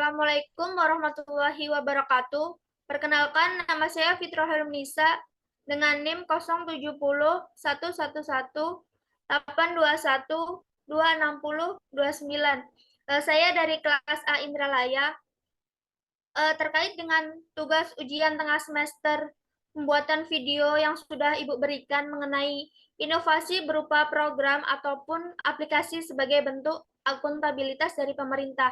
Assalamualaikum warahmatullahi wabarakatuh. Perkenalkan, nama saya Fitroh Helmisa dengan NIM 070111182126029. Saya dari kelas A Indralaya. Terkait dengan tugas ujian tengah semester pembuatan video yang sudah Ibu berikan mengenai inovasi berupa program ataupun aplikasi sebagai bentuk akuntabilitas dari pemerintah.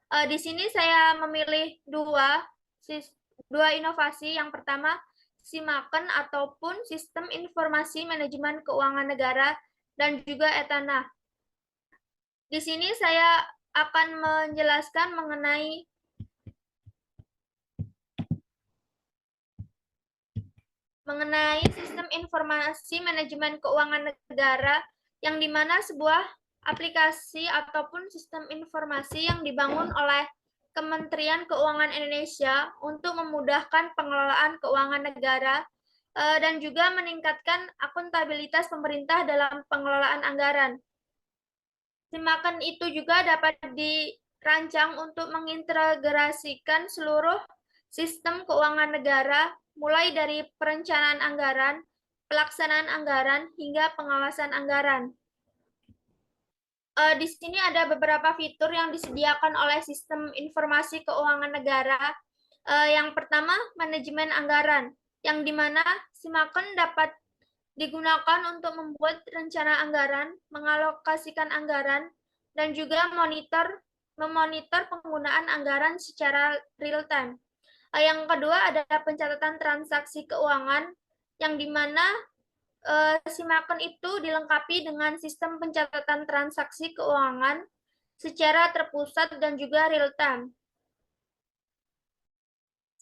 Di sini saya memilih dua inovasi. Yang pertama, SIMAKEN ataupun Sistem Informasi Manajemen Keuangan Negara dan juga ETANA. Di sini saya akan menjelaskan mengenai Sistem Informasi Manajemen Keuangan Negara, yang dimana sebuah aplikasi ataupun sistem informasi yang dibangun oleh Kementerian Keuangan Indonesia untuk memudahkan pengelolaan keuangan negara dan juga meningkatkan akuntabilitas pemerintah dalam pengelolaan anggaran. SIMAKEN itu juga dapat dirancang untuk mengintegrasikan seluruh sistem keuangan negara, mulai dari perencanaan anggaran, pelaksanaan anggaran, hingga pengawasan anggaran. Di sini ada beberapa fitur yang disediakan oleh Sistem Informasi Keuangan Negara. Yang pertama, manajemen anggaran, yang dimana SIMAKEN dapat digunakan untuk membuat rencana anggaran, mengalokasikan anggaran, dan juga memonitor penggunaan anggaran secara real time. Yang kedua ada pencatatan transaksi keuangan, yang dimana SIMAKEN itu dilengkapi dengan sistem pencatatan transaksi keuangan secara terpusat dan juga real time,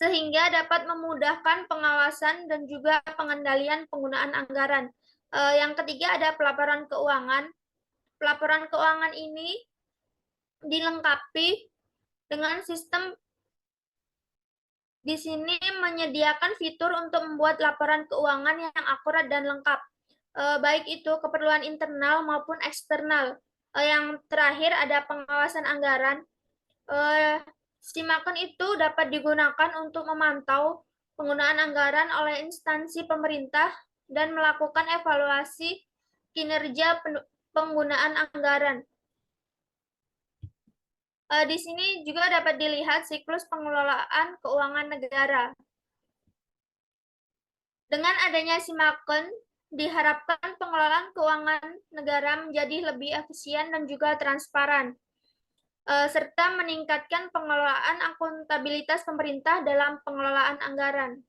sehingga dapat memudahkan pengawasan dan juga pengendalian penggunaan anggaran. Yang ketiga ada pelaporan keuangan. Pelaporan keuangan ini dilengkapi dengan sistem di sini menyediakan fitur untuk membuat laporan keuangan yang akurat dan lengkap, baik itu keperluan internal maupun eksternal. Yang terakhir ada pengawasan anggaran. SIMAKEN itu dapat digunakan untuk memantau penggunaan anggaran oleh instansi pemerintah dan melakukan evaluasi kinerja penggunaan anggaran. Di sini juga dapat dilihat siklus pengelolaan keuangan negara. Dengan adanya SIMAKEN, diharapkan pengelolaan keuangan negara menjadi lebih efisien dan juga transparan, serta meningkatkan pengelolaan akuntabilitas pemerintah dalam pengelolaan anggaran.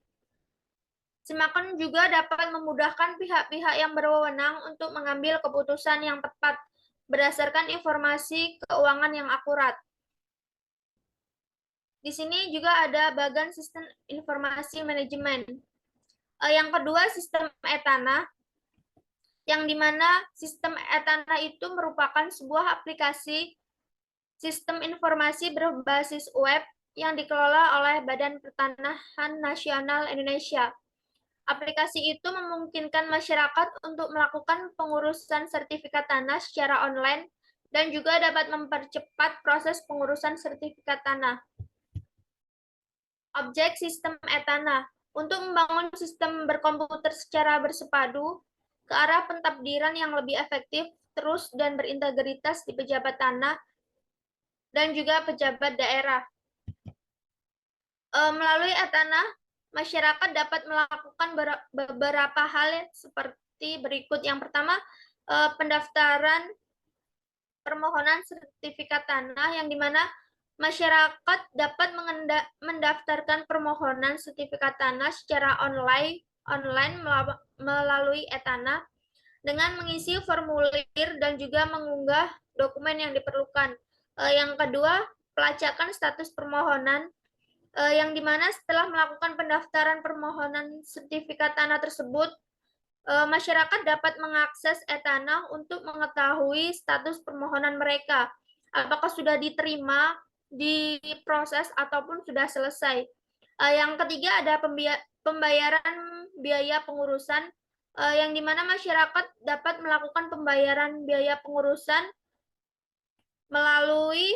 SIMAKEN juga dapat memudahkan pihak-pihak yang berwenang untuk mengambil keputusan yang tepat berdasarkan informasi keuangan yang akurat. Di sini juga ada bagan sistem informasi manajemen. Yang kedua, sistem ETANA, yang dimana sistem ETANA itu merupakan sebuah aplikasi sistem informasi berbasis web yang dikelola oleh Badan Pertanahan Nasional Indonesia. Aplikasi itu memungkinkan masyarakat untuk melakukan pengurusan sertifikat tanah secara online dan juga dapat mempercepat proses pengurusan sertifikat tanah. Objek sistem ETANA untuk membangun sistem berkomputer secara bersepadu ke arah pentabdiran yang lebih efektif, terus dan berintegritas di pejabat tanah dan juga pejabat daerah. Melalui ETANA, masyarakat dapat melakukan beberapa hal seperti berikut. Yang pertama, pendaftaran permohonan sertifikat tanah, yang dimana masyarakat dapat mendaftarkan permohonan sertifikat tanah secara online melalui ETANA dengan mengisi formulir dan juga mengunggah dokumen yang diperlukan. Yang kedua, pelacakan status permohonan, yang dimana setelah melakukan pendaftaran permohonan sertifikat tanah tersebut, masyarakat dapat mengakses ETANA untuk mengetahui status permohonan mereka, apakah sudah diterima, diproses, ataupun sudah selesai. Yang ketiga ada pembayaran biaya pengurusan, yang dimana masyarakat dapat melakukan pembayaran biaya pengurusan melalui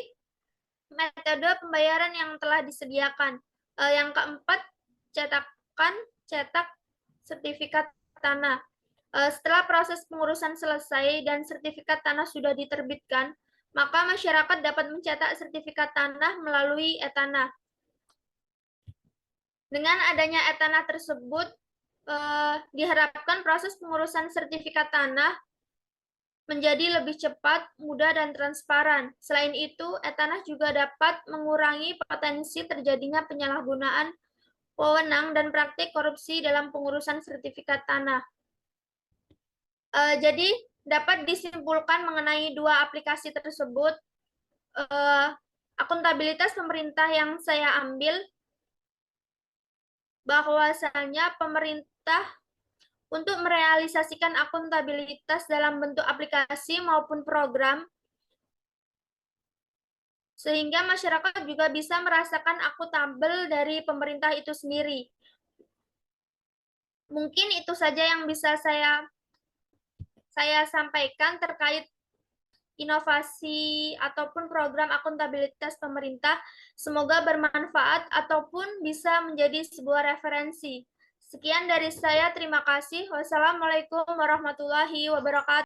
metode pembayaran yang telah disediakan. Yang keempat, cetak sertifikat tanah. Setelah proses pengurusan selesai dan sertifikat tanah sudah diterbitkan, maka masyarakat dapat mencetak sertifikat tanah melalui e-tanah. Dengan adanya e-tanah tersebut, diharapkan proses pengurusan sertifikat tanah menjadi lebih cepat, mudah, dan transparan. Selain itu, e-tanah juga dapat mengurangi potensi terjadinya penyalahgunaan wewenang dan praktik korupsi dalam pengurusan sertifikat tanah. Jadi, dapat disimpulkan mengenai dua aplikasi tersebut, akuntabilitas pemerintah yang saya ambil, bahwasanya pemerintah untuk merealisasikan akuntabilitas dalam bentuk aplikasi maupun program, sehingga masyarakat juga bisa merasakan akuntabel dari pemerintah itu sendiri. Mungkin itu saja yang bisa saya sampaikan terkait inovasi ataupun program akuntabilitas pemerintah. Semoga bermanfaat ataupun bisa menjadi sebuah referensi. Sekian dari saya, terima kasih. Wassalamualaikum warahmatullahi wabarakatuh.